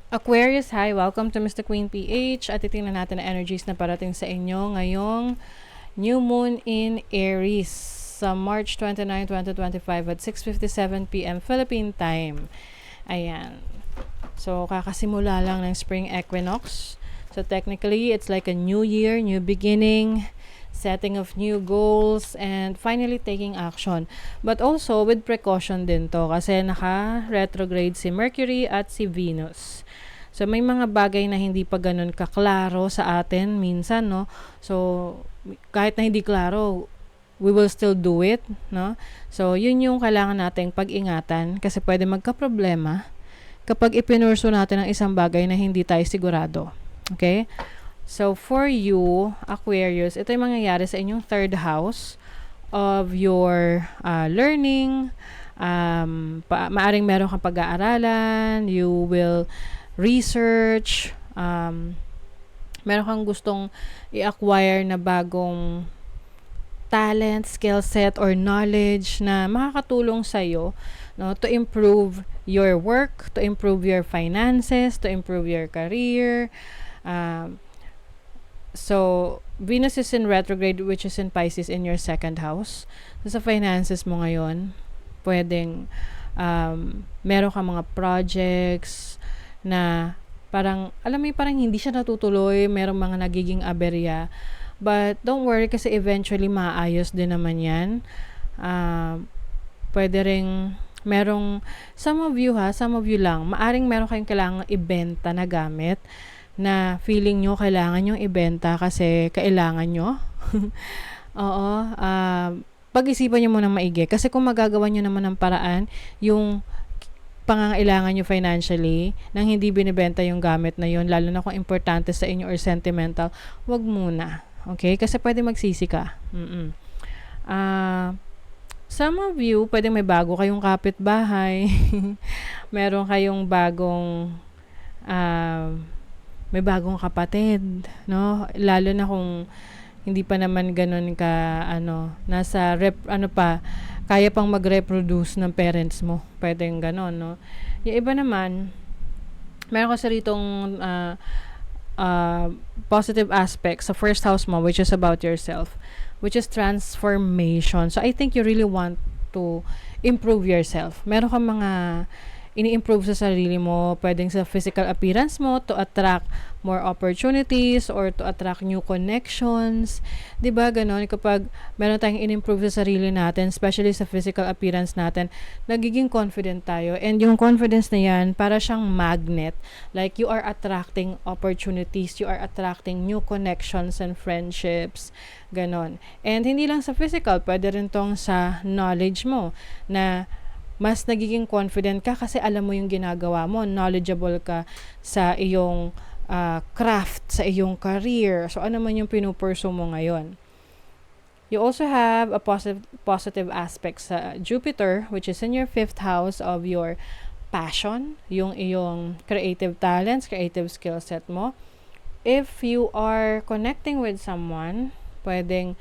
Aquarius, hi! Welcome to Mr. Queen PH at titingnan natin ang energies na parating sa inyo ngayong New Moon in Aries sa March 29, 2025 at 6:57 p.m. Philippine Time. Ayan. So, kakasimula lang ng Spring Equinox. So, technically, it's like a new year, new beginning, setting of new goals, and finally taking action. But also, with precaution din to kasi naka-retrograde si Mercury at si Venus. So, may mga bagay na hindi pa ganun kaklaro sa atin minsan, no? So, kahit na hindi klaro, we will still do it, no? So, yun yung kailangan nating pag-ingatan kasi pwede magka-problema kapag ipinurso natin ang isang bagay na hindi tayo sigurado. Okay? So, for you, Aquarius, ito yung mangyayari sa inyong third house of your learning. Maaring meron kang pag-aaralan, you will research, meron kang gustong i-acquire na bagong talent, skill set, or knowledge na makakatulong sa'yo, no, to improve your work, to improve your finances, to improve your career. So, Venus is in retrograde, which is in Pisces in your second house. So, sa finances mo ngayon, pwedeng meron kang mga projects na parang, alam mo, parang hindi siya natutuloy, merong mga nagiging aberya. But don't worry kasi eventually maayos din naman yan. Pwede ring merong, some of you lang, maaring meron kayong kailangang ibenta na gamit na feeling nyo kailangan yung ibenta kasi kailangan nyo. Oo. Pag-isipan nyo muna maigi. Kasi kung magagawa nyo naman ng paraan, yung pangangailangan nyo financially, nang hindi binibenta yung gamit na yun, lalo na kung importante sa inyo or sentimental, wag muna. Okay? Kasi pwede magsisi ka. Some of you, pwede may bago kayong kapitbahay. Meron kayong may bagong kapatid, no? Lalo na kung hindi pa naman ganun ka, nasa kaya pang mag-reproduce ng parents mo. Pwedeng ganun, no? Yung iba naman, meron kasi ritong positive aspects sa first house mo, which is about yourself, which is transformation. So, I think you really want to improve yourself. Meron kang mga ini-improve sa sarili mo, pwedeng sa physical appearance mo to attract more opportunities or to attract new connections. 'Di ba ganon? Kapag meron tayong in-improve sa sarili natin, especially sa physical appearance natin, nagiging confident tayo. And yung confidence na yan, para siyang magnet. Like you are attracting opportunities, you are attracting new connections and friendships. Ganon. And hindi lang sa physical, pwede rin tong sa knowledge mo na mas nagiging confident ka kasi alam mo yung ginagawa mo, knowledgeable ka sa iyong craft, sa iyong career. So, ano man yung pinupurso mo ngayon. You also have a positive aspect sa Jupiter, which is in your fifth house of your passion, yung iyong creative talents, creative skill set mo. If you are connecting with someone, pwedeng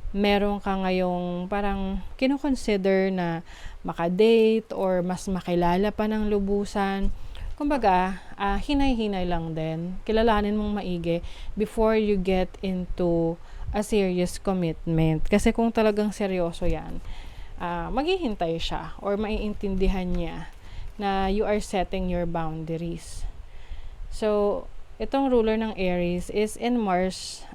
meron ka ngayong parang kino-consider na makadate or mas makilala pa ng lubusan. Kumbaga, hinay-hinay lang din. Kilalanin mong maigi before you get into a serious commitment. Kasi kung talagang seryoso yan, maghihintay siya or maiintindihan niya na you are setting your boundaries. So, itong ruler ng Aries is Mars,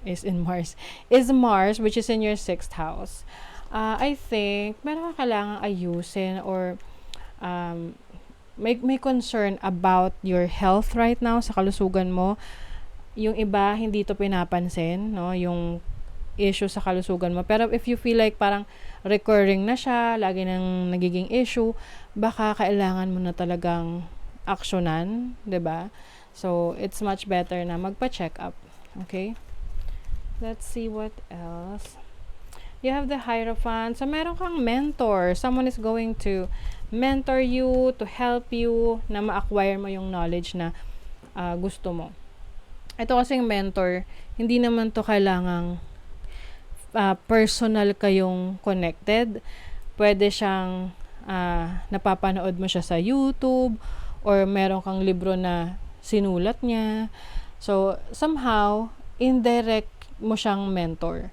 which is in your sixth house. I think meron ka kailangang ayusin or may concern about your health right now, sa kalusugan mo. Yung iba hindi to pinapansin, no, yung issue sa kalusugan mo. Pero if you feel like parang recurring na siya, lagi nang nagiging issue, baka kailangan mo na talagang aksyonan, 'di ba? So, it's much better na magpa-check up. Okay? Let's see what else. You have the Hierophant. So, meron kang mentor. Someone is going to mentor you, to help you, na ma-acquire mo yung knowledge na gusto mo. Ito kasing mentor, hindi naman to kailangang personal kayong connected. Pwede siyang napapanood mo siya sa YouTube or meron kang libro na sinulat niya. So, somehow, indirect mo siyang mentor.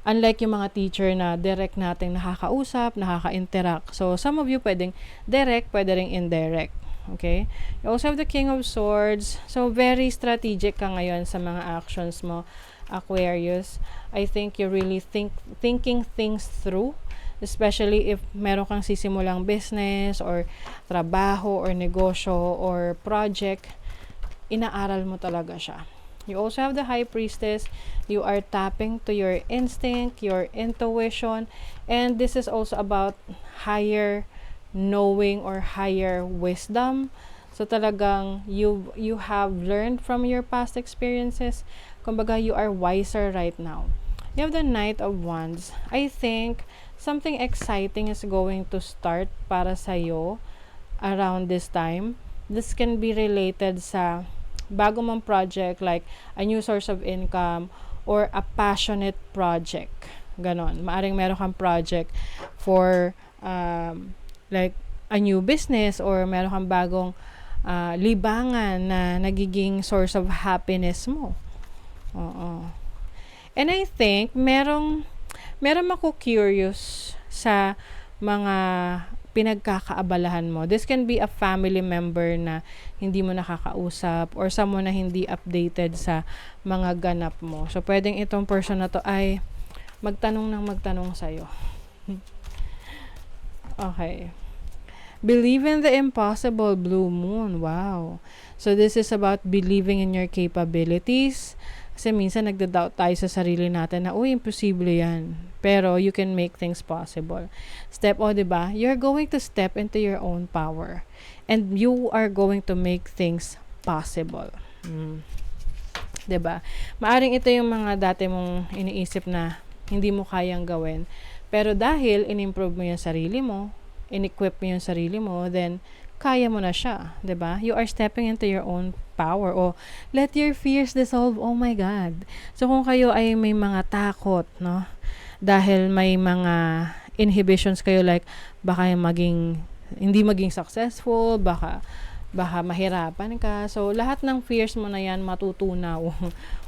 Unlike yung mga teacher na direct nating nakakausap, nakaka-interact. So, some of you pwedeng direct, pwede ring indirect. Okay? You also have the King of Swords. So, very strategic ka ngayon sa mga actions mo, Aquarius. I think you're really thinking things through. Especially if meron kang sisimulang business or trabaho or negosyo or project, inaaral mo talaga siya. You also have the High Priestess. You are tapping to your instinct, your intuition, and this is also about higher knowing or higher wisdom. So talagang you have learned from your past experiences. Kumbaga, you are wiser right now. You have the Knight of Wands. I think something exciting is going to start para sa'yo around this time. This can be related sa bago mong project, like a new source of income or a passionate project. Ganon. Maaring meron kang project for like a new business or meron kang bagong libangan na nagiging source of happiness mo. Oo. And I think meron mako-curious sa mga pinagkakaabalahan mo. This can be a family member na hindi mo nakakausap or someone na hindi updated sa mga ganap mo. So, pwedeng itong person na to ay magtanong sa'yo. Okay. Believe in the impossible, Blue Moon. Wow. So, this is about believing in your capabilities. Kasi minsan nagda-doubt tayo sa sarili natin na, uy, imposible yan. Pero you can make things possible. Diba? You're going to step into your own power. And you are going to make things possible. Diba? Maaring ito yung mga dati mong iniisip na hindi mo kayang gawin. Pero dahil in-improve mo yung sarili mo, in-equip mo yung sarili mo, then kaya mo na siya, 'di ba? You are stepping into your own power. O let your fears dissolve. Oh my God. So kung kayo ay may mga takot, no? Dahil may mga inhibitions kayo, like baka hindi maging successful, baka mahirapan ka. So lahat ng fears mo na yan matutunaw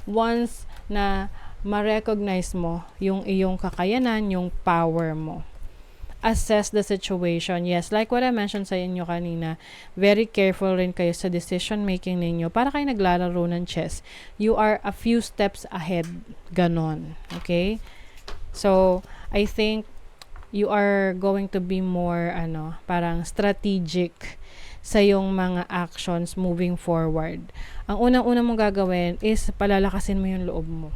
once na ma-recognize mo yung iyong kakayanan, yung power mo. Assess the situation. Yes, like what I mentioned sa inyo kanina, very careful rin kayo sa decision making ninyo. Para kayo naglalaro ng chess. You are a few steps ahead. Ganon. Okay? So, I think you are going to be more, parang strategic sa yung mga actions moving forward. Ang unang-una mong gagawin is palalakasin mo yung loob mo.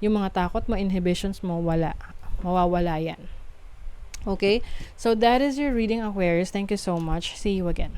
Yung mga takot mo, inhibitions mo, mawawala yan. Okay, so that is your reading, Aquarius. Thank you so much. See you again.